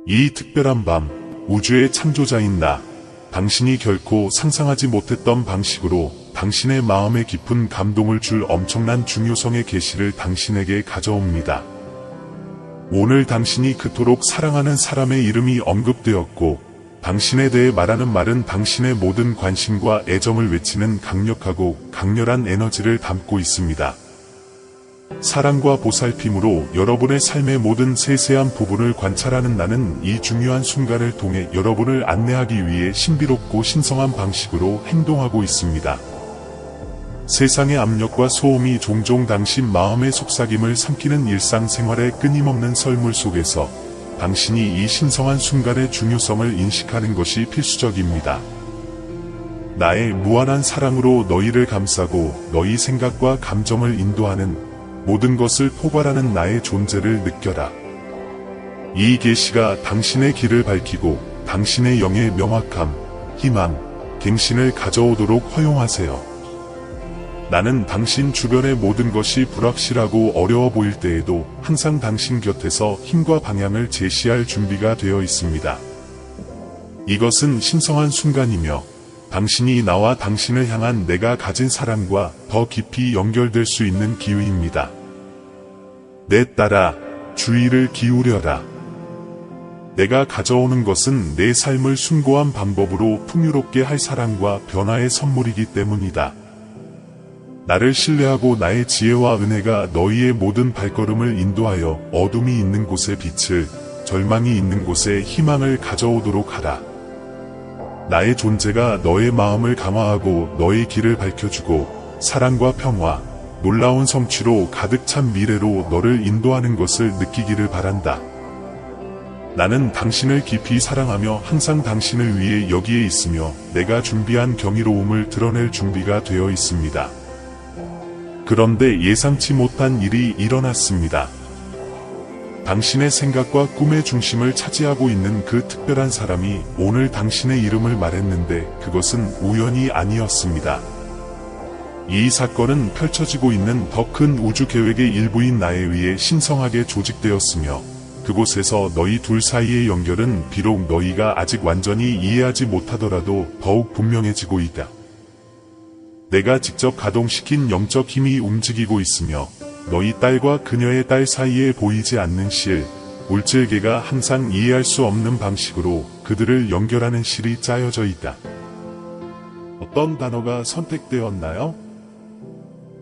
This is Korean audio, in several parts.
이 특별한 밤, 우주의 창조자인 나, 당신이 결코 상상하지 못했던 방식으로 당신의 마음에 깊은 감동을 줄 엄청난 중요성의 계시를 당신에게 가져옵니다. 오늘 당신이 그토록 사랑하는 사람의 이름이 언급되었고, 당신에 대해 말하는 말은 당신의 모든 관심과 애정을 외치는 강력하고 강렬한 에너지를 담고 있습니다. 사랑과 보살핌으로 여러분의 삶의 모든 세세한 부분을 관찰하는 나는 이 중요한 순간을 통해 여러분을 안내하기 위해 신비롭고 신성한 방식으로 행동하고 있습니다. 세상의 압력과 소음이 종종 당신 마음의 속삭임을 삼키는 일상생활의 끊임없는 설물 속에서 당신이 이 신성한 순간의 중요성을 인식하는 것이 필수적입니다. 나의 무한한 사랑으로 너희를 감싸고 너희 생각과 감정을 인도하는 모든 것을 포괄하는 나의 존재를 느껴라. 이 계시가 당신의 길을 밝히고 당신의 영의 명확함, 희망, 갱신을 가져오도록 허용하세요. 나는 당신 주변의 모든 것이 불확실하고 어려워 보일 때에도 항상 당신 곁에서 힘과 방향을 제시할 준비가 되어 있습니다. 이것은 신성한 순간이며 당신이 나와 당신을 향한 내가 가진 사랑과 더 깊이 연결될 수 있는 기회입니다. 내 딸아, 주의를 기울여라. 내가 가져오는 것은 내 삶을 숭고한 방법으로 풍요롭게 할 사랑과 변화의 선물이기 때문이다. 나를 신뢰하고 나의 지혜와 은혜가 너희의 모든 발걸음을 인도하여 어둠이 있는 곳에 빛을, 절망이 있는 곳에 희망을 가져오도록 하라. 나의 존재가 너의 마음을 강화하고 너의 길을 밝혀주고 사랑과 평화, 놀라운 성취로 가득 찬 미래로 너를 인도하는 것을 느끼기를 바란다. 나는 당신을 깊이 사랑하며 항상 당신을 위해 여기에 있으며 내가 준비한 경이로움을 드러낼 준비가 되어 있습니다. 그런데 예상치 못한 일이 일어났습니다. 당신의 생각과 꿈의 중심을 차지하고 있는 그 특별한 사람이 오늘 당신의 이름을 말했는데 그것은 우연이 아니었습니다. 이 사건은 펼쳐지고 있는 더 큰 우주 계획의 일부인 나에 의해 신성하게 조직되었으며 그곳에서 너희 둘 사이의 연결은 비록 너희가 아직 완전히 이해하지 못하더라도 더욱 분명해지고 있다. 내가 직접 가동시킨 영적 힘이 움직이고 있으며 너희 딸과 그녀의 딸 사이에 보이지 않는 실, 물질계가 항상 이해할 수 없는 방식으로 그들을 연결하는 실이 짜여져 있다. 어떤 단어가 선택되었나요?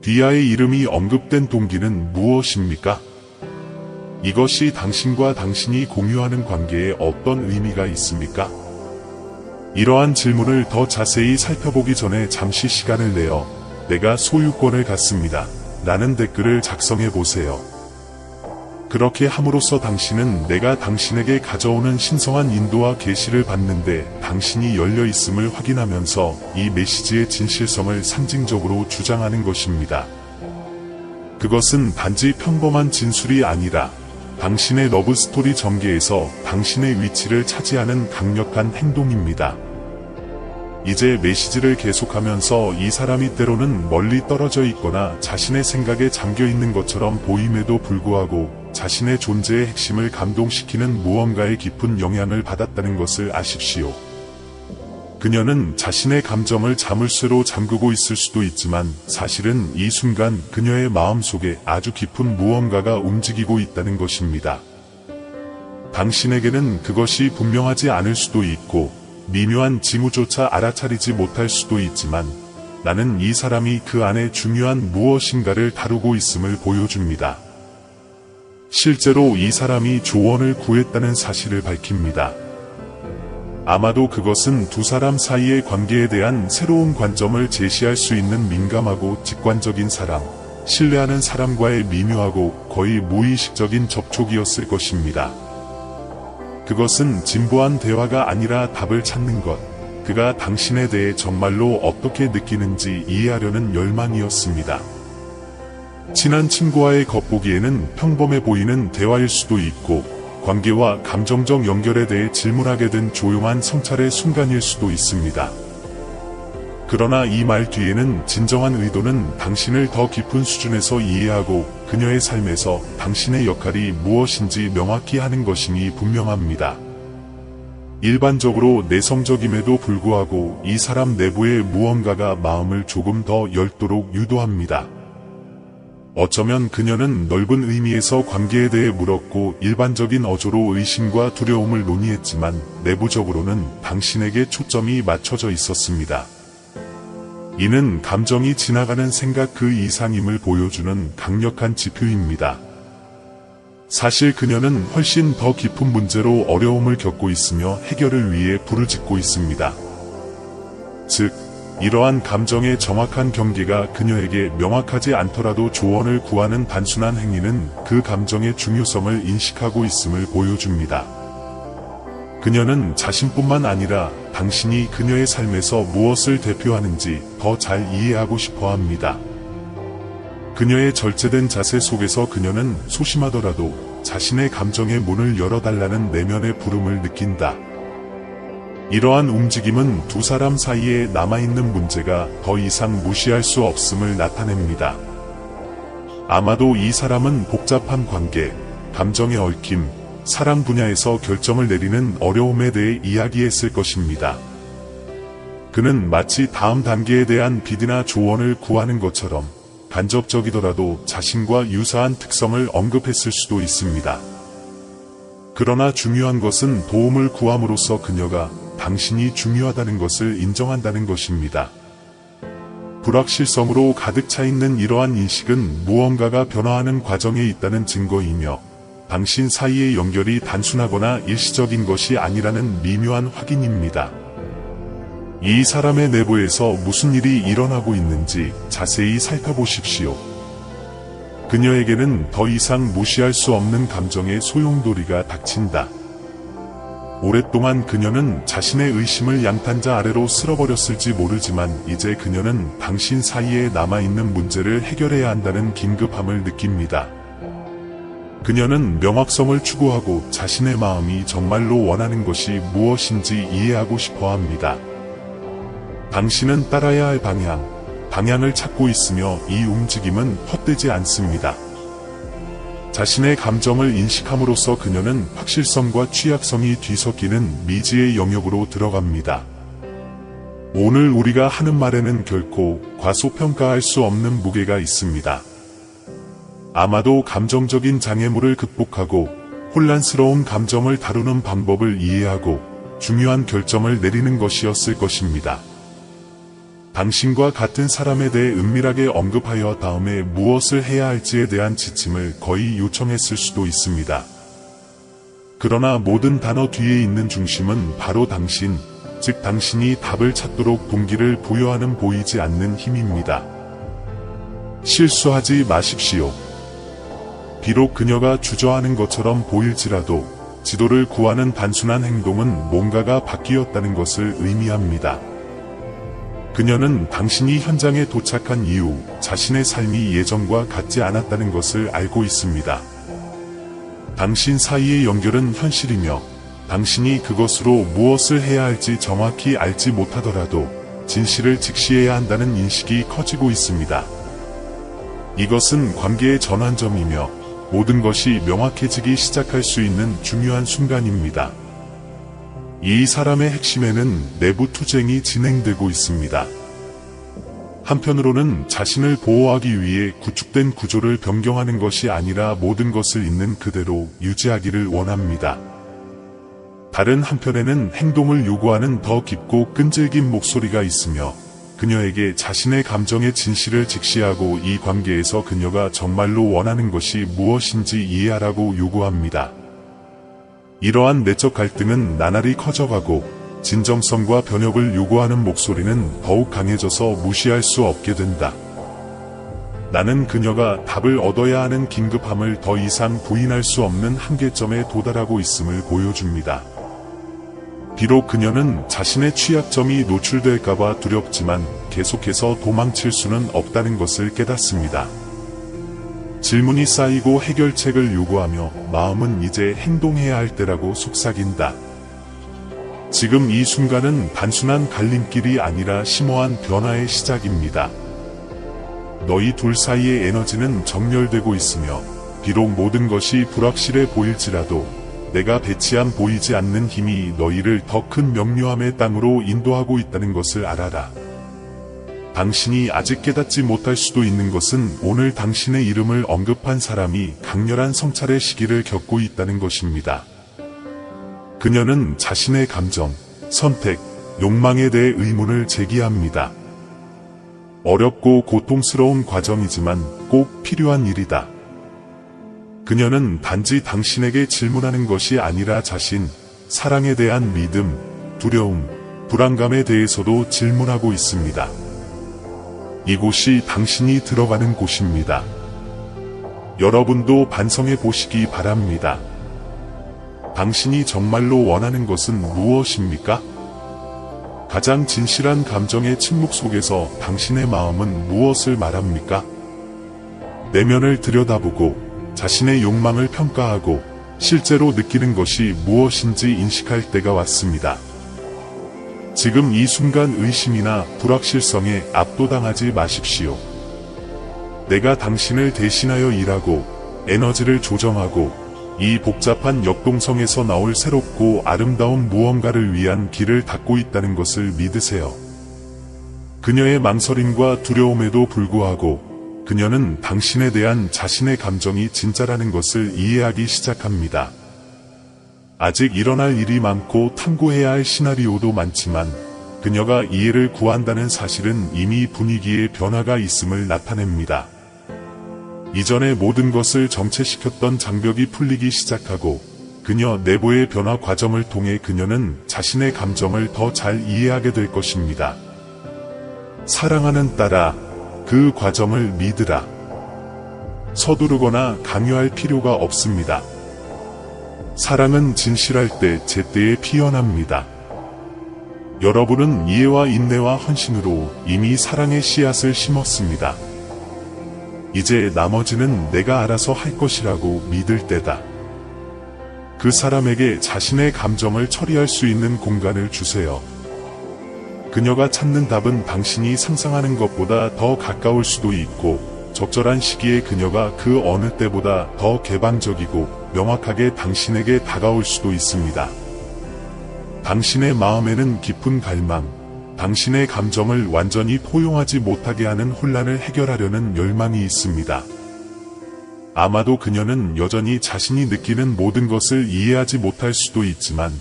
디아의 이름이 언급된 동기는 무엇입니까? 이것이 당신과 당신이 공유하는 관계에 어떤 의미가 있습니까? 이러한 질문을 더 자세히 살펴보기 전에 잠시 시간을 내어 내가 소유권을 갖습니다. 라는 댓글을 작성해 보세요. 그렇게 함으로써 당신은 내가 당신에게 가져오는 신성한 인도와 계시를 받는데 당신이 열려 있음을 확인하면서 이 메시지의 진실성을 상징적으로 주장하는 것입니다. 그것은 단지 평범한 진술이 아니라 당신의 러브스토리 전개에서 당신의 위치를 차지하는 강력한 행동입니다. 이제 메시지를 계속하면서 이 사람이 때로는 멀리 떨어져 있거나 자신의 생각에 잠겨 있는 것처럼 보임에도 불구하고 자신의 존재의 핵심을 감동시키는 무언가의 깊은 영향을 받았다는 것을 아십시오. 그녀는 자신의 감정을 자물쇠로 잠그고 있을 수도 있지만 사실은 이 순간 그녀의 마음속에 아주 깊은 무언가가 움직이고 있다는 것입니다. 당신에게는 그것이 분명하지 않을 수도 있고 미묘한 징후조차 알아차리지 못할 수도 있지만 나는 이 사람이 그 안에 중요한 무엇인가를 다루고 있음을 보여줍니다. 실제로 이 사람이 조언을 구했다는 사실을 밝힙니다. 아마도 그것은 두 사람 사이의 관계에 대한 새로운 관점을 제시할 수 있는 민감하고 직관적인 사람, 신뢰하는 사람과의 미묘하고 거의 무의식적인 접촉이었을 것입니다. 그것은 진부한 대화가 아니라 답을 찾는 것, 그가 당신에 대해 정말로 어떻게 느끼는지 이해하려는 열망이었습니다. 친한 친구와의 겉보기에는 평범해 보이는 대화일 수도 있고, 관계와 감정적 연결에 대해 질문하게 된 조용한 성찰의 순간일 수도 있습니다. 그러나 이 말 뒤에는 진정한 의도는 당신을 더 깊은 수준에서 이해하고 그녀의 삶에서 당신의 역할이 무엇인지 명확히 하는 것임이 분명합니다. 일반적으로 내성적임에도 불구하고 이 사람 내부에 무언가가 마음을 조금 더 열도록 유도합니다. 어쩌면 그녀는 넓은 의미에서 관계에 대해 물었고 일반적인 어조로 의심과 두려움을 논의했지만 내부적으로는 당신에게 초점이 맞춰져 있었습니다. 이는 감정이 지나가는 생각 그 이상임을 보여주는 강력한 지표입니다. 사실 그녀는 훨씬 더 깊은 문제로 어려움을 겪고 있으며 해결을 위해 부르짖고 있습니다. 즉, 이러한 감정의 정확한 경계가 그녀에게 명확하지 않더라도 조언을 구하는 단순한 행위는 그 감정의 중요성을 인식하고 있음을 보여줍니다. 그녀는 자신뿐만 아니라 당신이 그녀의 삶에서 무엇을 대표하는지 더 잘 이해하고 싶어 합니다. 그녀의 절제된 자세 속에서 그녀는 소심하더라도 자신의 감정의 문을 열어달라는 내면의 부름을 느낀다. 이러한 움직임은 두 사람 사이에 남아있는 문제가 더 이상 무시할 수 없음을 나타냅니다. 아마도 이 사람은 복잡한 관계, 감정의 얽힘, 사랑 분야에서 결정을 내리는 어려움에 대해 이야기했을 것입니다. 그는 마치 다음 단계에 대한 비드나 조언을 구하는 것처럼 간접적이더라도 자신과 유사한 특성을 언급했을 수도 있습니다. 그러나 중요한 것은 도움을 구함으로써 그녀가 당신이 중요하다는 것을 인정한다는 것입니다. 불확실성으로 가득 차 있는 이러한 인식은 무언가가 변화하는 과정에 있다는 증거이며 당신 사이의 연결이 단순하거나 일시적인 것이 아니라는 미묘한 확인입니다. 이 사람의 내부에서 무슨 일이 일어나고 있는지 자세히 살펴보십시오. 그녀에게는 더 이상 무시할 수 없는 감정의 소용돌이가 닥친다. 오랫동안 그녀는 자신의 의심을 양탄자 아래로 쓸어버렸을지 모르지만 이제 그녀는 당신 사이에 남아있는 문제를 해결해야 한다는 긴급함을 느낍니다. 그녀는 명확성을 추구하고 자신의 마음이 정말로 원하는 것이 무엇인지 이해하고 싶어 합니다. 당신은 따라야 할 방향을 찾고 있으며 이 움직임은 헛되지 않습니다. 자신의 감정을 인식함으로써 그녀는 확실성과 취약성이 뒤섞이는 미지의 영역으로 들어갑니다. 오늘 우리가 하는 말에는 결코 과소평가할 수 없는 무게가 있습니다. 아마도 감정적인 장애물을 극복하고 혼란스러운 감정을 다루는 방법을 이해하고 중요한 결정을 내리는 것이었을 것입니다. 당신과 같은 사람에 대해 은밀하게 언급하여 다음에 무엇을 해야 할지에 대한 지침을 거의 요청했을 수도 있습니다. 그러나 모든 단어 뒤에 있는 중심은 바로 당신, 즉 당신이 답을 찾도록 동기를 부여하는 보이지 않는 힘입니다. 실수하지 마십시오. 비록 그녀가 주저하는 것처럼 보일지라도 지도를 구하는 단순한 행동은 뭔가가 바뀌었다는 것을 의미합니다. 그녀는 당신이 현장에 도착한 이후 자신의 삶이 예전과 같지 않았다는 것을 알고 있습니다. 당신 사이의 연결은 현실이며 당신이 그것으로 무엇을 해야 할지 정확히 알지 못하더라도 진실을 직시해야 한다는 인식이 커지고 있습니다. 이것은 관계의 전환점이며 모든 것이 명확해지기 시작할 수 있는 중요한 순간입니다. 이 사람의 핵심에는 내부 투쟁이 진행되고 있습니다. 한편으로는 자신을 보호하기 위해 구축된 구조를 변경하는 것이 아니라 모든 것을 있는 그대로 유지하기를 원합니다. 다른 한편에는 행동을 요구하는 더 깊고 끈질긴 목소리가 있으며 그녀에게 자신의 감정의 진실을 직시하고 이 관계에서 그녀가 정말로 원하는 것이 무엇인지 이해하라고 요구합니다. 이러한 내적 갈등은 나날이 커져가고 진정성과 변혁을 요구하는 목소리는 더욱 강해져서 무시할 수 없게 된다. 나는 그녀가 답을 얻어야 하는 긴급함을 더 이상 부인할 수 없는 한계점에 도달하고 있음을 보여줍니다. 비록 그녀는 자신의 취약점이 노출될까봐 두렵지만 계속해서 도망칠 수는 없다는 것을 깨닫습니다. 질문이 쌓이고 해결책을 요구하며 마음은 이제 행동해야 할 때라고 속삭인다. 지금 이 순간은 단순한 갈림길이 아니라 심오한 변화의 시작입니다. 너희 둘 사이의 에너지는 정렬되고 있으며 비록 모든 것이 불확실해 보일지라도 내가 배치한 보이지 않는 힘이 너희를 더 큰 명료함의 땅으로 인도하고 있다는 것을 알아라. 당신이 아직 깨닫지 못할 수도 있는 것은 오늘 당신의 이름을 언급한 사람이 강렬한 성찰의 시기를 겪고 있다는 것입니다. 그녀는 자신의 감정, 선택, 욕망에 대해 의문을 제기합니다. 어렵고 고통스러운 과정이지만 꼭 필요한 일이다. 그녀는 단지 당신에게 질문하는 것이 아니라 자신, 사랑에 대한 믿음, 두려움, 불안감에 대해서도 질문하고 있습니다. 이곳이 당신이 들어가는 곳입니다. 여러분도 반성해 보시기 바랍니다. 당신이 정말로 원하는 것은 무엇입니까? 가장 진실한 감정의 침묵 속에서 당신의 마음은 무엇을 말합니까? 내면을 들여다보고 자신의 욕망을 평가하고 실제로 느끼는 것이 무엇인지 인식할 때가 왔습니다. 지금 이 순간 의심이나 불확실성에 압도당하지 마십시오. 내가 당신을 대신하여 일하고 에너지를 조정하고 이 복잡한 역동성에서 나올 새롭고 아름다운 무언가를 위한 길을 닫고 있다는 것을 믿으세요. 그녀의 망설임과 두려움에도 불구하고 그녀는 당신에 대한 자신의 감정이 진짜라는 것을 이해하기 시작합니다. 아직 일어날 일이 많고 탐구해야 할 시나리오도 많지만 그녀가 이해를 구한다는 사실은 이미 분위기에 변화가 있음을 나타냅니다. 이전의 모든 것을 정체시켰던 장벽이 풀리기 시작하고 그녀 내부의 변화 과정을 통해 그녀는 자신의 감정을 더 잘 이해하게 될 것입니다. 사랑하는 딸아, 그 과정을 믿으라. 서두르거나 강요할 필요가 없습니다. 사랑은 진실할 때 제때에 피어납니다. 여러분은 이해와 인내와 헌신으로 이미 사랑의 씨앗을 심었습니다. 이제 나머지는 내가 알아서 할 것이라고 믿을 때다. 그 사람에게 자신의 감정을 처리할 수 있는 공간을 주세요. 그녀가 찾는 답은 당신이 상상하는 것보다 더 가까울 수도 있고 적절한 시기에 그녀가 그 어느 때보다 더 개방적이고 명확하게 당신에게 다가올 수도 있습니다. 당신의 마음에는 깊은 갈망, 당신의 감정을 완전히 포용하지 못하게 하는 혼란을 해결하려는 열망이 있습니다. 아마도 그녀는 여전히 자신이 느끼는 모든 것을 이해하지 못할 수도 있지만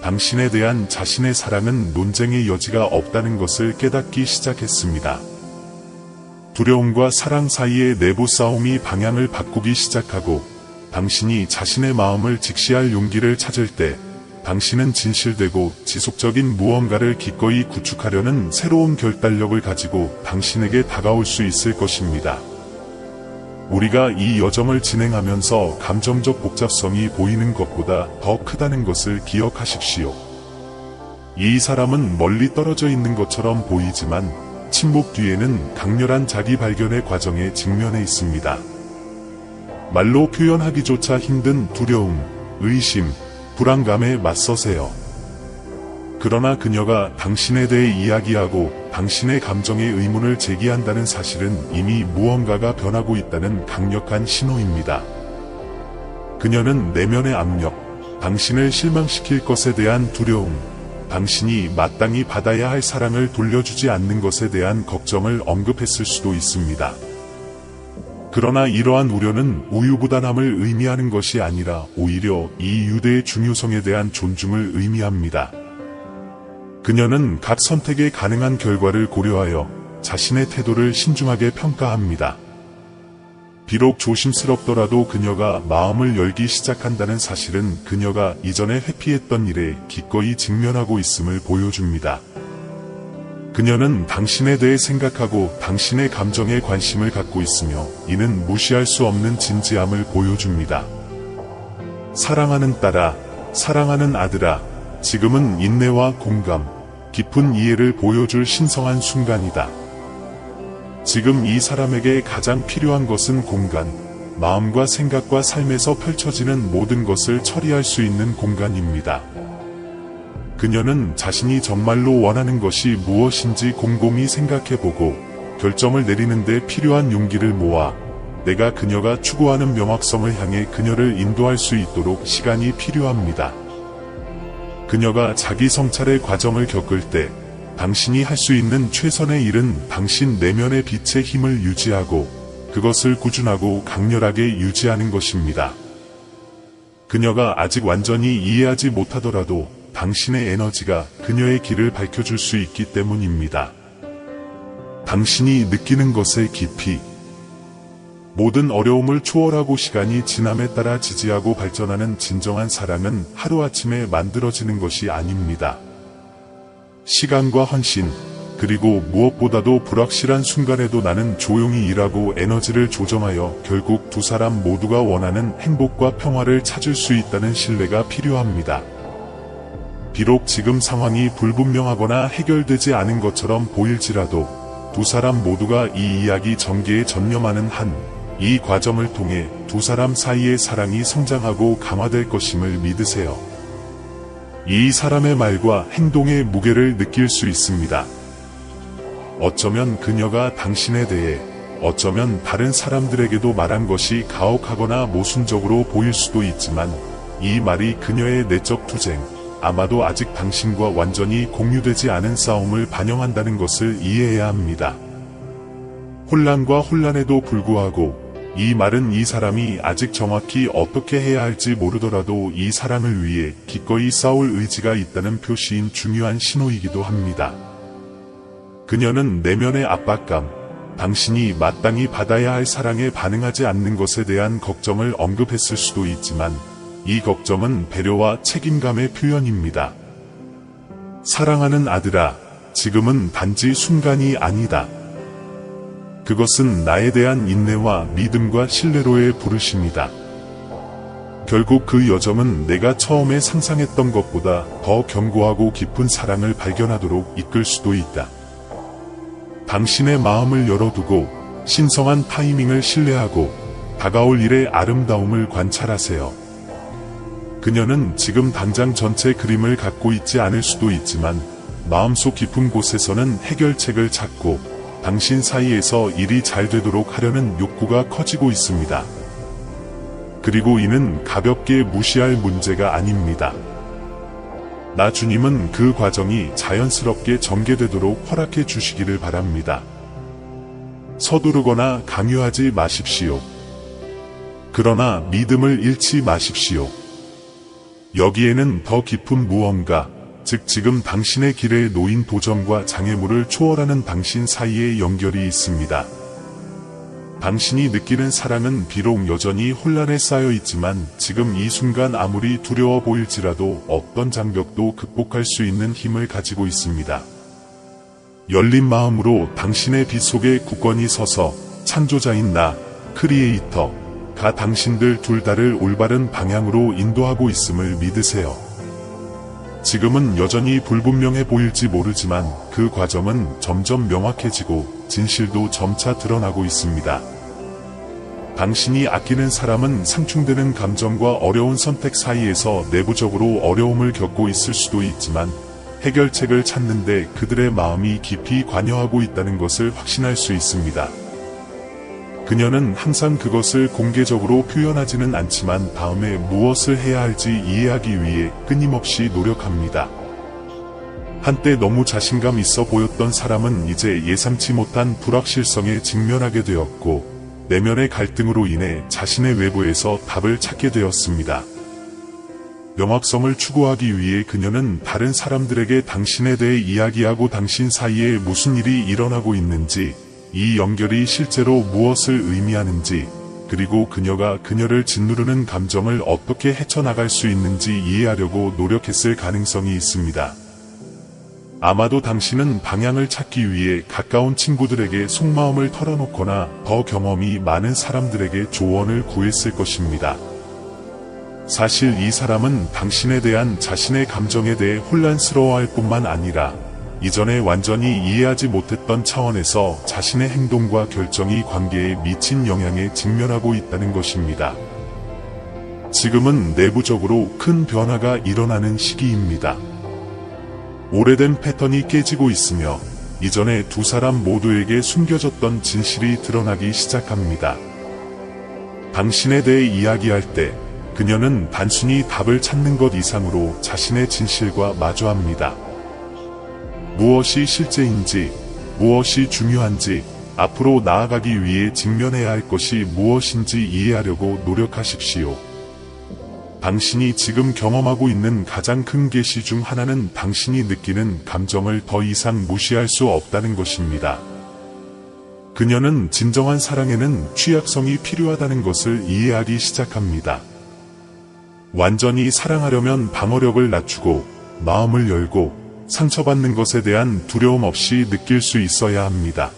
당신에 대한 자신의 사랑은 논쟁의 여지가 없다는 것을 깨닫기 시작했습니다. 두려움과 사랑 사이의 내부 싸움이 방향을 바꾸기 시작하고 당신이 자신의 마음을 직시할 용기를 찾을 때 당신은 진실되고 지속적인 무언가를 기꺼이 구축하려는 새로운 결단력을 가지고 당신에게 다가올 수 있을 것입니다. 우리가 이 여정을 진행하면서 감정적 복잡성이 보이는 것보다 더 크다는 것을 기억하십시오. 이 사람은 멀리 떨어져 있는 것처럼 보이지만 침묵 뒤에는 강렬한 자기 발견의 과정에 직면해 있습니다. 말로 표현하기조차 힘든 두려움, 의심, 불안감에 맞서세요. 그러나 그녀가 당신에 대해 이야기하고 당신의 감정에 의문을 제기한다는 사실은 이미 무언가가 변하고 있다는 강력한 신호입니다. 그녀는 내면의 압력, 당신을 실망시킬 것에 대한 두려움, 당신이 마땅히 받아야 할 사랑을 돌려주지 않는 것에 대한 걱정을 언급했을 수도 있습니다. 그러나 이러한 우려는 우유부단함을 의미하는 것이 아니라 오히려 이 유대의 중요성에 대한 존중을 의미합니다. 그녀는 각 선택에 가능한 결과를 고려하여 자신의 태도를 신중하게 평가합니다. 비록 조심스럽더라도 그녀가 마음을 열기 시작한다는 사실은 그녀가 이전에 회피했던 일에 기꺼이 직면하고 있음을 보여줍니다. 그녀는 당신에 대해 생각하고 당신의 감정에 관심을 갖고 있으며 이는 무시할 수 없는 진지함을 보여줍니다. 사랑하는 딸아, 사랑하는 아들아, 지금은 인내와 공감, 깊은 이해를 보여줄 신성한 순간이다. 지금 이 사람에게 가장 필요한 것은 공간, 마음과 생각과 삶에서 펼쳐지는 모든 것을 처리할 수 있는 공간입니다. 그녀는 자신이 정말로 원하는 것이 무엇인지 곰곰이 생각해보고 결정을 내리는데 필요한 용기를 모아 내가 그녀가 추구하는 명확성을 향해 그녀를 인도할 수 있도록 시간이 필요합니다. 그녀가 자기 성찰의 과정을 겪을 때 당신이 할 수 있는 최선의 일은 당신 내면의 빛의 힘을 유지하고 그것을 꾸준하고 강렬하게 유지하는 것입니다. 그녀가 아직 완전히 이해하지 못하더라도 당신의 에너지가 그녀의 길을 밝혀줄 수 있기 때문입니다. 당신이 느끼는 것의 깊이. 모든 어려움을 초월하고 시간이 지남에 따라 지지하고 발전하는 진정한 사랑은 하루아침에 만들어지는 것이 아닙니다. 시간과 헌신, 그리고 무엇보다도 불확실한 순간에도 나는 조용히 일하고 에너지를 조정하여 결국 두 사람 모두가 원하는 행복과 평화를 찾을 수 있다는 신뢰가 필요합니다. 비록 지금 상황이 불분명하거나 해결되지 않은 것처럼 보일지라도 두 사람 모두가 이 이야기 전개에 전념하는 이 과정을 통해 두 사람 사이의 사랑이 성장하고 강화될 것임을 믿으세요. 이 사람의 말과 행동의 무게를 느낄 수 있습니다. 어쩌면 그녀가 당신에 대해 어쩌면 다른 사람들에게도 말한 것이 가혹하거나 모순적으로 보일 수도 있지만 이 말이 그녀의 내적 투쟁, 아마도 아직 당신과 완전히 공유되지 않은 싸움을 반영한다는 것을 이해해야 합니다. 혼란과 혼란에도 불구하고 이 말은 이 사람이 아직 정확히 어떻게 해야 할지 모르더라도 이 사랑을 위해 기꺼이 싸울 의지가 있다는 표시인 중요한 신호이기도 합니다. 그녀는 내면의 압박감, 당신이 마땅히 받아야 할 사랑에 반응하지 않는 것에 대한 걱정을 언급했을 수도 있지만 이 걱정은 배려와 책임감의 표현입니다. 사랑하는 아들아, 지금은 단지 순간이 아니다. 그것은 나에 대한 인내와 믿음과 신뢰로의 부르심이다. 결국 그 여정은 내가 처음에 상상했던 것보다 더 견고하고 깊은 사랑을 발견하도록 이끌 수도 있다. 당신의 마음을 열어두고 신성한 타이밍을 신뢰하고 다가올 일의 아름다움을 관찰하세요. 그녀는 지금 당장 전체 그림을 갖고 있지 않을 수도 있지만 마음속 깊은 곳에서는 해결책을 찾고 당신 사이에서 일이 잘 되도록 하려는 욕구가 커지고 있습니다. 그리고 이는 가볍게 무시할 문제가 아닙니다. 나 주님은 그 과정이 자연스럽게 전개되도록 허락해 주시기를 바랍니다. 서두르거나 강요하지 마십시오. 그러나 믿음을 잃지 마십시오. 여기에는 더 깊은 무언가, 즉 지금 당신의 길에 놓인 도전과 장애물을 초월하는 당신 사이의 연결이 있습니다. 당신이 느끼는 사랑은 비록 여전히 혼란에 쌓여 있지만 지금 이 순간 아무리 두려워 보일지라도 어떤 장벽도 극복할 수 있는 힘을 가지고 있습니다. 열린 마음으로 당신의 빛 속에 굳건히 서서 창조자인 나, 크리에이터가 당신들 둘 다를 올바른 방향으로 인도하고 있음을 믿으세요. 지금은 여전히 불분명해 보일지 모르지만 그 과정은 점점 명확해지고 진실도 점차 드러나고 있습니다. 당신이 아끼는 사람은 상충되는 감정과 어려운 선택 사이에서 내부적으로 어려움을 겪고 있을 수도 있지만 해결책을 찾는데 그들의 마음이 깊이 관여하고 있다는 것을 확신할 수 있습니다. 그녀는 항상 그것을 공개적으로 표현하지는 않지만 다음에 무엇을 해야 할지 이해하기 위해 끊임없이 노력합니다. 한때 너무 자신감 있어 보였던 사람은 이제 예상치 못한 불확실성에 직면하게 되었고 내면의 갈등으로 인해 자신의 외부에서 답을 찾게 되었습니다. 명확성을 추구하기 위해 그녀는 다른 사람들에게 당신에 대해 이야기하고 당신 사이에 무슨 일이 일어나고 있는지, 이 연결이 실제로 무엇을 의미하는지, 그리고 그녀가 그녀를 짓누르는 감정을 어떻게 헤쳐나갈 수 있는지 이해하려고 노력했을 가능성이 있습니다. 아마도 당신은 방향을 찾기 위해 가까운 친구들에게 속마음을 털어놓거나 더 경험이 많은 사람들에게 조언을 구했을 것입니다. 사실 이 사람은 당신에 대한 자신의 감정에 대해 혼란스러워할 뿐만 아니라 이전에 완전히 이해하지 못했던 차원에서 자신의 행동과 결정이 관계에 미친 영향에 직면하고 있다는 것입니다. 지금은 내부적으로 큰 변화가 일어나는 시기입니다. 오래된 패턴이 깨지고 있으며 이전에 두 사람 모두에게 숨겨졌던 진실이 드러나기 시작합니다. 당신에 대해 이야기할 때 그녀는 단순히 답을 찾는 것 이상으로 자신의 진실과 마주합니다. 무엇이 실제인지, 무엇이 중요한지, 앞으로 나아가기 위해 직면해야 할 것이 무엇인지 이해하려고 노력하십시오. 당신이 지금 경험하고 있는 가장 큰 계시 중 하나는 당신이 느끼는 감정을 더 이상 무시할 수 없다는 것입니다. 그녀는 진정한 사랑에는 취약성이 필요하다는 것을 이해하기 시작합니다. 완전히 사랑하려면 방어력을 낮추고 마음을 열고 상처받는 것에 대한 두려움 없이 느낄 수 있어야 합니다.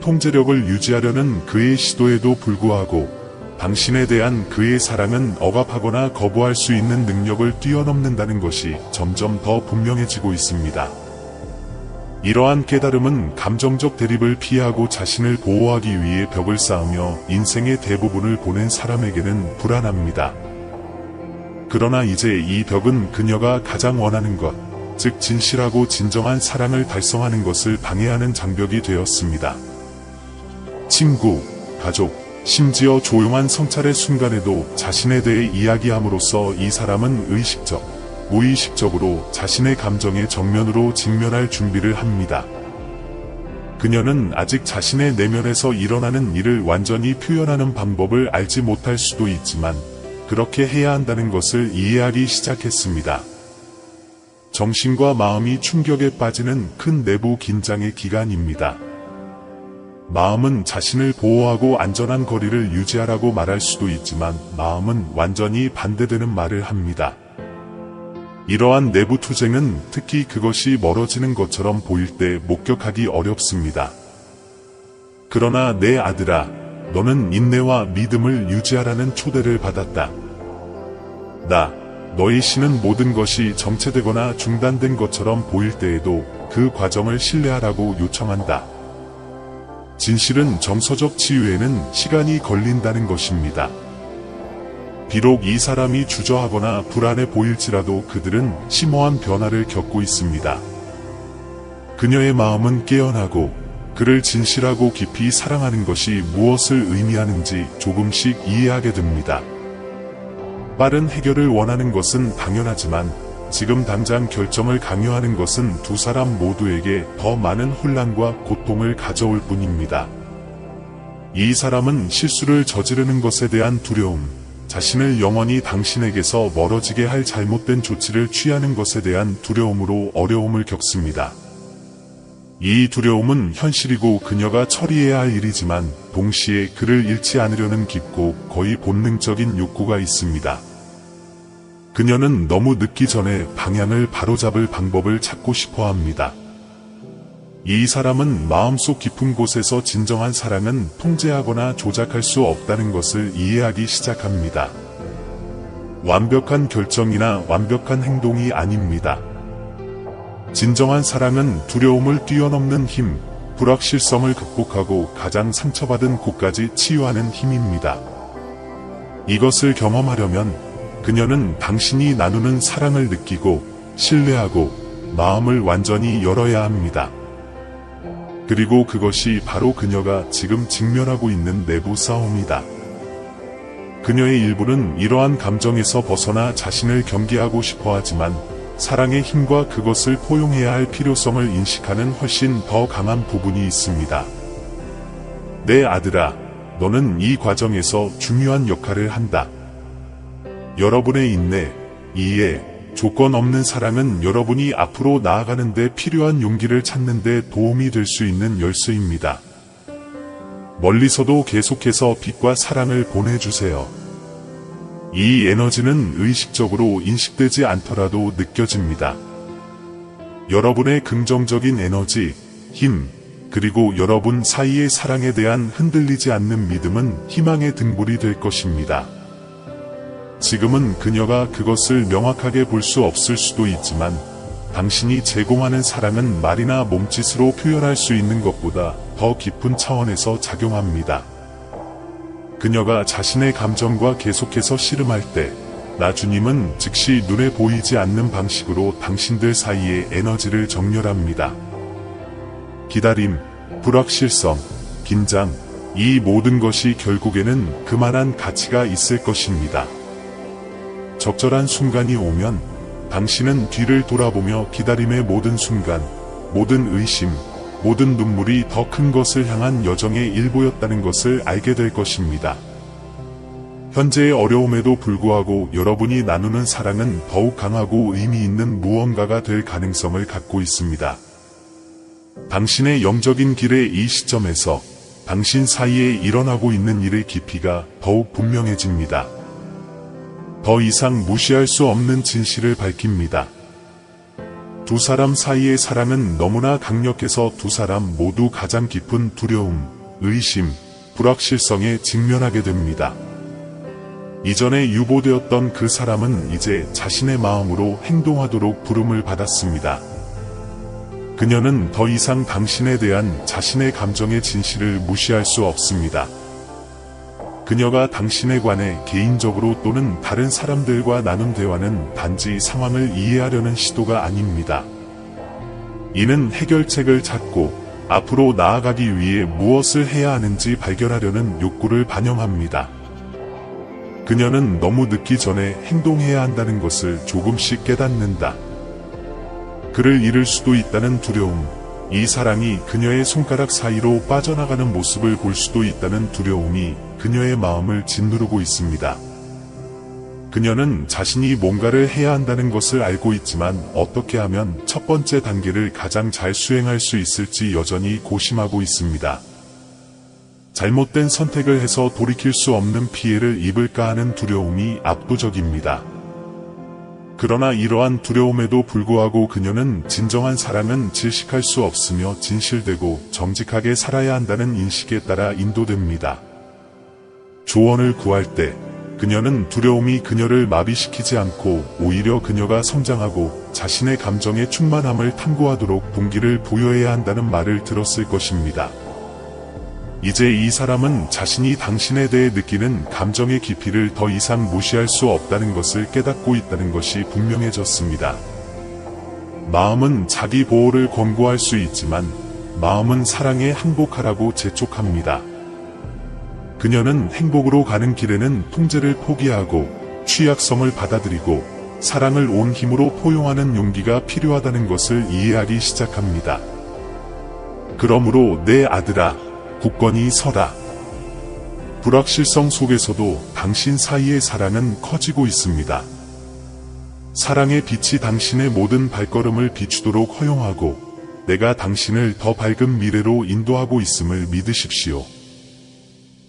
통제력을 유지하려는 그의 시도에도 불구하고 당신에 대한 그의 사랑은 억압하거나 거부할 수 있는 능력을 뛰어넘는다는 것이 점점 더 분명해지고 있습니다. 이러한 깨달음은 감정적 대립을 피하고 자신을 보호하기 위해 벽을 쌓으며 인생의 대부분을 보낸 사람에게는 불안합니다. 그러나 이제 이 벽은 그녀가 가장 원하는 것, 즉 진실하고 진정한 사랑을 달성하는 것을 방해하는 장벽이 되었습니다. 친구, 가족, 심지어 조용한 성찰의 순간에도 자신에 대해 이야기함으로써 이 사람은 의식적, 무의식적으로 자신의 감정의 정면으로 직면할 준비를 합니다. 그녀는 아직 자신의 내면에서 일어나는 일을 완전히 표현하는 방법을 알지 못할 수도 있지만 그렇게 해야 한다는 것을 이해하기 시작했습니다. 정신과 마음이 충격에 빠지는 큰 내부 긴장의 기간입니다. 마음은 자신을 보호하고 안전한 거리를 유지하라고 말할 수도 있지만 마음은 완전히 반대되는 말을 합니다. 이러한 내부 투쟁은 특히 그것이 멀어지는 것처럼 보일 때 목격하기 어렵습니다. 그러나 내 아들아, 너는 인내와 믿음을 유지하라는 초대를 받았다. 너의 신은 모든 것이 정체되거나 중단된 것처럼 보일 때에도 그 과정을 신뢰하라고 요청한다. 진실은 정서적 치유에는 시간이 걸린다는 것입니다. 비록 이 사람이 주저하거나 불안해 보일지라도 그들은 심오한 변화를 겪고 있습니다. 그녀의 마음은 깨어나고 그를 진실하고 깊이 사랑하는 것이 무엇을 의미하는지 조금씩 이해하게 됩니다. 빠른 해결을 원하는 것은 당연하지만 지금 당장 결정을 강요하는 것은 두 사람 모두에게 더 많은 혼란과 고통을 가져올 뿐입니다. 이 사람은 실수를 저지르는 것에 대한 두려움, 자신을 영원히 당신에게서 멀어지게 할 잘못된 조치를 취하는 것에 대한 두려움으로 어려움을 겪습니다. 이 두려움은 현실이고 그녀가 처리해야 할 일이지만 동시에 그를 잃지 않으려는 깊고 거의 본능적인 욕구가 있습니다. 그녀는 너무 늦기 전에 방향을 바로잡을 방법을 찾고 싶어 합니다. 이 사람은 마음속 깊은 곳에서 진정한 사랑은 통제하거나 조작할 수 없다는 것을 이해하기 시작합니다. 완벽한 결정이나 완벽한 행동이 아닙니다. 진정한 사랑은 두려움을 뛰어넘는 힘, 불확실성을 극복하고 가장 상처받은 곳까지 치유하는 힘입니다. 이것을 경험하려면 그녀는 당신이 나누는 사랑을 느끼고 신뢰하고 마음을 완전히 열어야 합니다. 그리고 그것이 바로 그녀가 지금 직면하고 있는 내부 싸움이다. 그녀의 일부는 이러한 감정에서 벗어나 자신을 경계하고 싶어 하지만 사랑의 힘과 그것을 포용해야 할 필요성을 인식하는 훨씬 더 강한 부분이 있습니다. 내 아들아, 너는 이 과정에서 중요한 역할을 한다. 여러분의 인내, 이해, 조건 없는 사랑은 여러분이 앞으로 나아가는 데 필요한 용기를 찾는 데 도움이 될 수 있는 열쇠입니다. 멀리서도 계속해서 빛과 사랑을 보내주세요. 이 에너지는 의식적으로 인식되지 않더라도 느껴집니다. 여러분의 긍정적인 에너지, 힘, 그리고 여러분 사이의 사랑에 대한 흔들리지 않는 믿음은 희망의 등불이 될 것입니다. 지금은 그녀가 그것을 명확하게 볼 수 없을 수도 있지만 당신이 제공하는 사랑은 말이나 몸짓으로 표현할 수 있는 것보다 더 깊은 차원에서 작용합니다. 그녀가 자신의 감정과 계속해서 씨름할 때 나 주님은 즉시 눈에 보이지 않는 방식으로 당신들 사이의 에너지를 정렬합니다. 기다림, 불확실성, 긴장, 이 모든 것이 결국에는 그만한 가치가 있을 것입니다. 적절한 순간이 오면 당신은 뒤를 돌아보며 기다림의 모든 순간, 모든 의심, 모든 눈물이 더 큰 것을 향한 여정의 일부였다는 것을 알게 될 것입니다. 현재의 어려움에도 불구하고 여러분이 나누는 사랑은 더욱 강하고 의미 있는 무언가가 될 가능성을 갖고 있습니다. 당신의 영적인 길의 이 시점에서 당신 사이에 일어나고 있는 일의 깊이가 더욱 분명해집니다. 더 이상 무시할 수 없는 진실을 밝힙니다. 두 사람 사이의 사랑은 너무나 강력해서 두 사람 모두 가장 깊은 두려움, 의심, 불확실성에 직면하게 됩니다. 이전에 유보되었던 그 사람은 이제 자신의 마음으로 행동하도록 부름을 받았습니다. 그녀는 더 이상 당신에 대한 자신의 감정의 진실을 무시할 수 없습니다. 그녀가 당신에 관해 개인적으로 또는 다른 사람들과 나눈 대화는 단지 상황을 이해하려는 시도가 아닙니다. 이는 해결책을 찾고 앞으로 나아가기 위해 무엇을 해야 하는지 발견하려는 욕구를 반영합니다. 그녀는 너무 늦기 전에 행동해야 한다는 것을 조금씩 깨닫는다. 그를 잃을 수도 있다는 두려움, 이 사랑이 그녀의 손가락 사이로 빠져나가는 모습을 볼 수도 있다는 두려움이 그녀의 마음을 짓누르고 있습니다. 그녀는 자신이 뭔가를 해야 한다는 것을 알고 있지만 어떻게 하면 첫 번째 단계를 가장 잘 수행할 수 있을지 여전히 고심하고 있습니다. 잘못된 선택을 해서 돌이킬 수 없는 피해를 입을까 하는 두려움이 압도적입니다. 그러나 이러한 두려움에도 불구하고 그녀는 진정한 사랑은 질식할 수 없으며 진실되고 정직하게 살아야 한다는 인식에 따라 인도됩니다. 조언을 구할 때 그녀는 두려움이 그녀를 마비시키지 않고 오히려 그녀가 성장하고 자신의 감정의 충만함을 탐구하도록 동기를 부여해야 한다는 말을 들었을 것입니다. 이제 이 사람은 자신이 당신에 대해 느끼는 감정의 깊이를 더 이상 무시할 수 없다는 것을 깨닫고 있다는 것이 분명해졌습니다. 마음은 자기 보호를 권고할 수 있지만 마음은 사랑에 항복하라고 재촉합니다. 그녀는 행복으로 가는 길에는 통제를 포기하고 취약성을 받아들이고 사랑을 온 힘으로 포용하는 용기가 필요하다는 것을 이해하기 시작합니다. 그러므로 내 아들아, 굳건히 서라. 불확실성 속에서도 당신 사이의 사랑은 커지고 있습니다. 사랑의 빛이 당신의 모든 발걸음을 비추도록 허용하고 내가 당신을 더 밝은 미래로 인도하고 있음을 믿으십시오.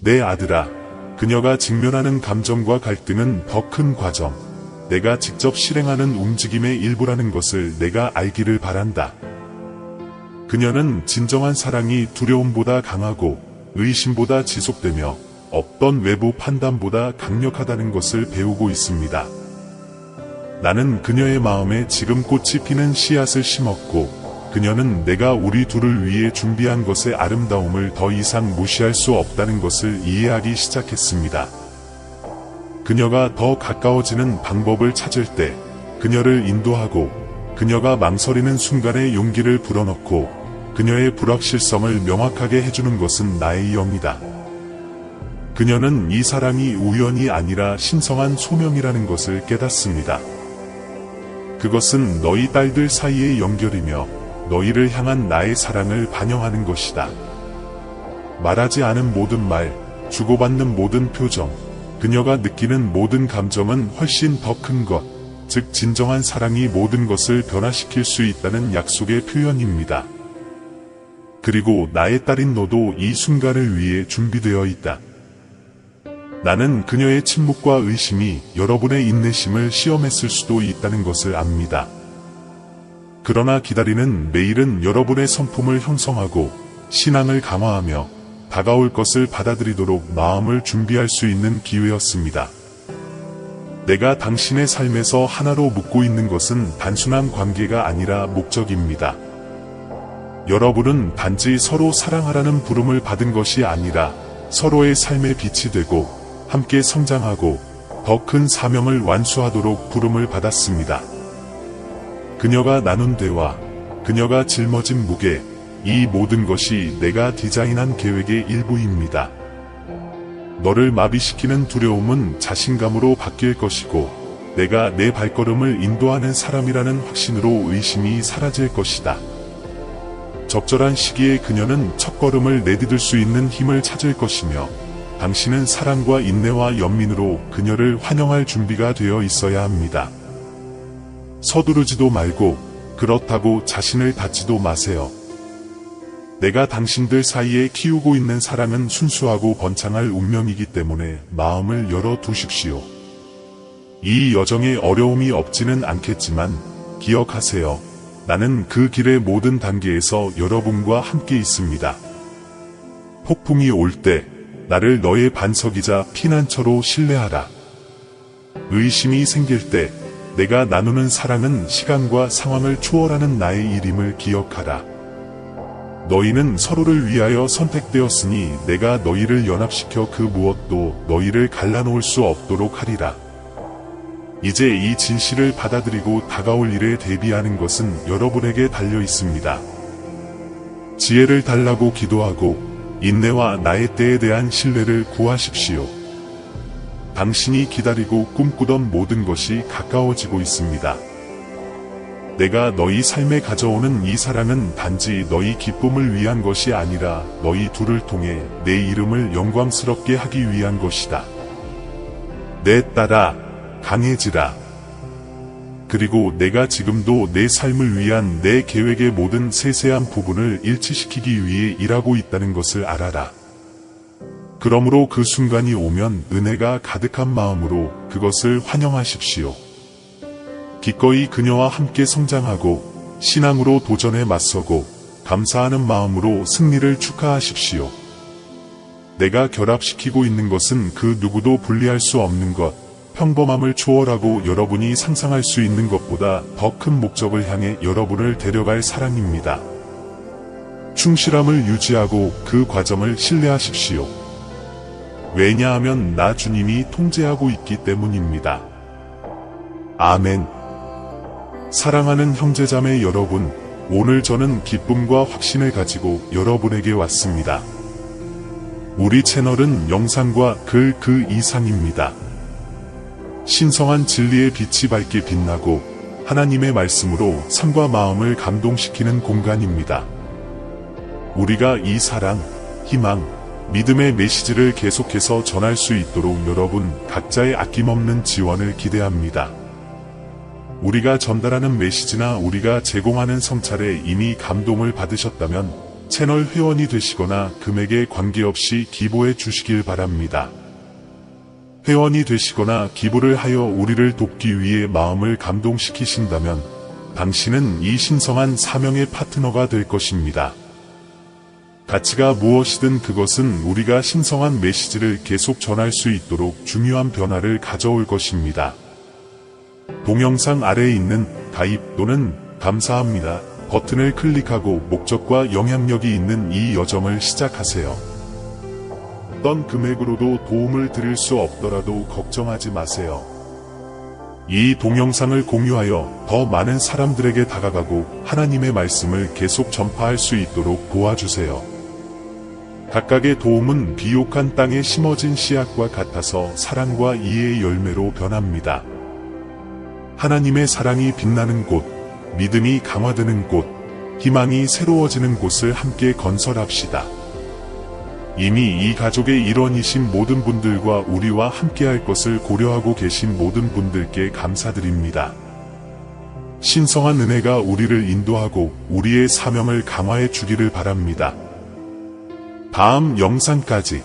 내 아들아, 그녀가 직면하는 감정과 갈등은 더 큰 과정, 내가 직접 실행하는 움직임의 일부라는 것을 내가 알기를 바란다. 그녀는 진정한 사랑이 두려움보다 강하고 의심보다 지속되며 어떤 외부 판단보다 강력하다는 것을 배우고 있습니다. 나는 그녀의 마음에 지금 꽃이 피는 씨앗을 심었고 그녀는 내가 우리 둘을 위해 준비한 것의 아름다움을 더 이상 무시할 수 없다는 것을 이해하기 시작했습니다. 그녀가 더 가까워지는 방법을 찾을 때 그녀를 인도하고 그녀가 망설이는 순간에 용기를 불어넣고 그녀의 불확실성을 명확하게 해주는 것은 나의 영이다. 그녀는 이 사랑이 우연이 아니라 신성한 소명이라는 것을 깨닫습니다. 그것은 너희 딸들 사이의 연결이며 너희를 향한 나의 사랑을 반영하는 것이다. 말하지 않은 모든 말, 주고받는 모든 표정, 그녀가 느끼는 모든 감정은 훨씬 더 큰 것, 즉 진정한 사랑이 모든 것을 변화시킬 수 있다는 약속의 표현입니다. 그리고 나의 딸인 너도 이 순간을 위해 준비되어 있다. 나는 그녀의 침묵과 의심이 여러분의 인내심을 시험했을 수도 있다는 것을 압니다. 그러나 기다리는 매일은 여러분의 성품을 형성하고 신앙을 강화하며 다가올 것을 받아들이도록 마음을 준비할 수 있는 기회였습니다. 내가 당신의 삶에서 하나로 묶고 있는 것은 단순한 관계가 아니라 목적입니다. 여러분은 단지 서로 사랑하라는 부름을 받은 것이 아니라 서로의 삶의 빛이 되고 함께 성장하고 더 큰 사명을 완수하도록 부름을 받았습니다. 그녀가 나눈 대화, 그녀가 짊어진 무게, 이 모든 것이 내가 디자인한 계획의 일부입니다. 너를 마비시키는 두려움은 자신감으로 바뀔 것이고 내가 내 발걸음을 인도하는 사람이라는 확신으로 의심이 사라질 것이다. 적절한 시기에 그녀는 첫걸음을 내디딜 수 있는 힘을 찾을 것이며 당신은 사랑과 인내와 연민으로 그녀를 환영할 준비가 되어 있어야 합니다. 서두르지도 말고 그렇다고 자신을 닫지도 마세요. 내가 당신들 사이에 키우고 있는 사랑은 순수하고 번창할 운명이기 때문에 마음을 열어 두십시오. 이 여정에 어려움이 없지는 않겠지만 기억하세요. 나는 그 길의 모든 단계에서 여러분과 함께 있습니다. 폭풍이 올 때 나를 너의 반석이자 피난처로 신뢰하라. 의심이 생길 때 내가 나누는 사랑은 시간과 상황을 초월하는 나의 일임을 기억하라. 너희는 서로를 위하여 선택되었으니 내가 너희를 연합시켜 그 무엇도 너희를 갈라놓을 수 없도록 하리라. 이제 이 진실을 받아들이고 다가올 일에 대비하는 것은 여러분에게 달려 있습니다. 지혜를 달라고 기도하고 인내와 나의 때에 대한 신뢰를 구하십시오. 당신이 기다리고 꿈꾸던 모든 것이 가까워지고 있습니다. 내가 너희 삶에 가져오는 이 사랑은 단지 너희 기쁨을 위한 것이 아니라 너희 둘을 통해 내 이름을 영광스럽게 하기 위한 것이다. 내 딸아, 강해지라. 그리고 내가 지금도 내 삶을 위한 내 계획의 모든 세세한 부분을 일치시키기 위해 일하고 있다는 것을 알아라. 그러므로 그 순간이 오면 은혜가 가득한 마음으로 그것을 환영하십시오. 기꺼이 그녀와 함께 성장하고 신앙으로 도전에 맞서고 감사하는 마음으로 승리를 축하하십시오. 내가 결합시키고 있는 것은 그 누구도 분리할 수 없는 것, 평범함을 초월하고 여러분이 상상할 수 있는 것보다 더 큰 목적을 향해 여러분을 데려갈 사랑입니다. 충실함을 유지하고 그 과정을 신뢰하십시오. 왜냐하면 나 주님이 통제하고 있기 때문입니다. 아멘. 사랑하는 형제자매 여러분, 오늘 저는 기쁨과 확신을 가지고 여러분에게 왔습니다. 우리 채널은 영상과 글 그 이상입니다. 신성한 진리의 빛이 밝게 빛나고 하나님의 말씀으로 삶과 마음을 감동시키는 공간입니다. 우리가 이 사랑, 희망, 믿음의 메시지를 계속해서 전할 수 있도록 여러분 각자의 아낌없는 지원을 기대합니다. 우리가 전달하는 메시지나 우리가 제공하는 성찰에 이미 감동을 받으셨다면 채널 회원이 되시거나 금액에 관계없이 기부해 주시길 바랍니다. 회원이 되시거나 기부를 하여 우리를 돕기 위해 마음을 감동시키신다면 당신은 이 신성한 사명의 파트너가 될 것입니다. 가치가 무엇이든 그것은 우리가 신성한 메시지를 계속 전할 수 있도록 중요한 변화를 가져올 것입니다. 동영상 아래에 있는 가입 또는 감사합니다 버튼을 클릭하고 목적과 영향력이 있는 이 여정을 시작하세요. 어떤 금액으로도 도움을 드릴 수 없더라도 걱정하지 마세요. 이 동영상을 공유하여 더 많은 사람들에게 다가가고 하나님의 말씀을 계속 전파할 수 있도록 도와주세요. 각각의 도움은 비옥한 땅에 심어진 씨앗과 같아서 사랑과 이해의 열매로 변합니다. 하나님의 사랑이 빛나는 곳, 믿음이 강화되는 곳, 희망이 새로워지는 곳을 함께 건설합시다. 이미 이 가족의 일원이신 모든 분들과 우리와 함께할 것을 고려하고 계신 모든 분들께 감사드립니다. 신성한 은혜가 우리를 인도하고 우리의 사명을 강화해 주기를 바랍니다. 다음 영상까지